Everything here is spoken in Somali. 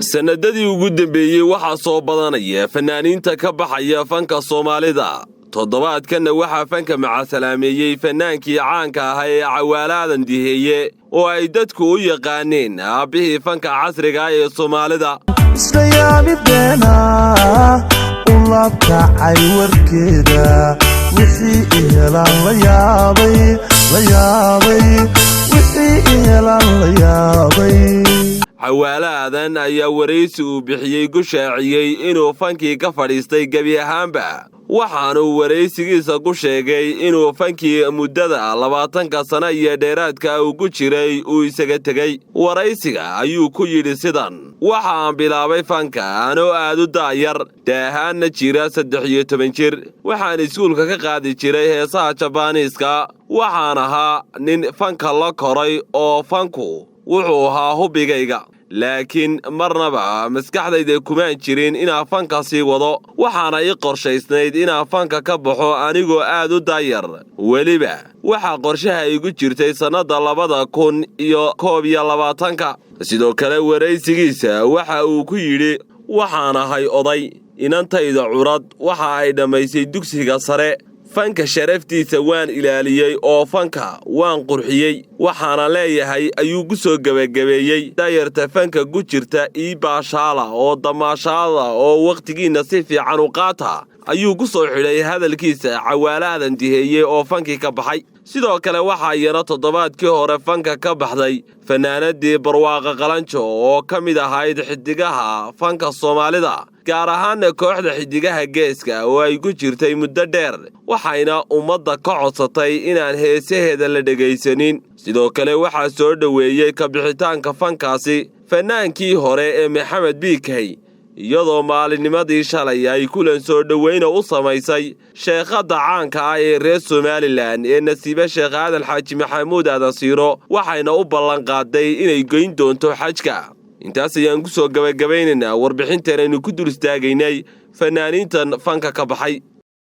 sanadadii ugu dambeeyay waxaa soo badanaya fanaaniinta ka baxaya fanka Soomaalida. toddobaadkan waxaa fanka macasalaameeyay fanaankii caanka ah ee Cawaale Aadan Diheeye oo ay dadku u yaqaaneen aabihii fanka casriga ee Soomaalida. islayaamideena u laabkacay warkeeda wixii ihelaan la yaabay Cawaale Aadan ayaa wareysi uu bixiyay ku shaaciyay inuu fankii ka fadhiistay gabi ahaanba, waxaanu wareysigiisa ku sheegay inuu fankii muddada 20 sano iyo dheeraadka uu ku jiray uu isaga tegay. Wareysiga ayuu ku yidhi sidan: waxaan bilaabay fanka anoo aad u daayar, daahaana jira 13 jir. waxaan iskuulka ka qaadi jiray heesaha Jabaaniiska. waxaan ahaa nin fanka la koray oo fanku wuxuu ahaa hubigayga, laakiin marnaba maskaxdayda kuma jirin inaan fanka sii wado. waxaana ii qorshaysnayd inaan fanka ka baxo anigoo aad u daayar. weliba waxa qorshaha igu jirtay sanada 2021. sidoo kale wareysigiisa waxa uu ku yidhi: waxaan ahay oday, inantayda curad waxa ay dhammaysay dugsiga sare. fanka sharaftiisa waan ilaaliyay oo fanka waan qurxiyay. waxaana leeyahay ayuu ku soo gabagabeeyay daayarta fanka ku jirta ii baashaala oo damaashaada oo waqtigiina si fiican u qaata, ayuu ku soo xidhay hadalkiisa Cawaale Aadan Diheeye oo fankii ka baxay. sidoo kale waxaa yana toddobaadkii hore fanka ka baxday fanaanadii Barwaaqo Qalanjo oo ka mid ahayd xidigaha fanka Soomaalida, gaar ahaan kooxda xidigaha geeska oo ay ku jirtay muddo dheer, waxayna ummadda ka codsatay inaan heesaheeda la dhegaysanin. sidoo kale waxaa soo dhaweeyay ka bixitaanka fankaasi fanaankii hore ee Maxamed Biikay, iyadoo maalinimadii shalay ay kulan soo dhaweyn u samaysay sheekhada caanka ah ee reer Somaliland ee Nasiibe Sheekh Aadan Xaaji Maxamuud Aadan Siiro, waxayna u ballan qaaday inay goyn doonto xajka. intaas ayaan ku soo gabagabaynaynaa warbixintan aynu ku dul istaagaynay fanaaniintan fanka ka baxay.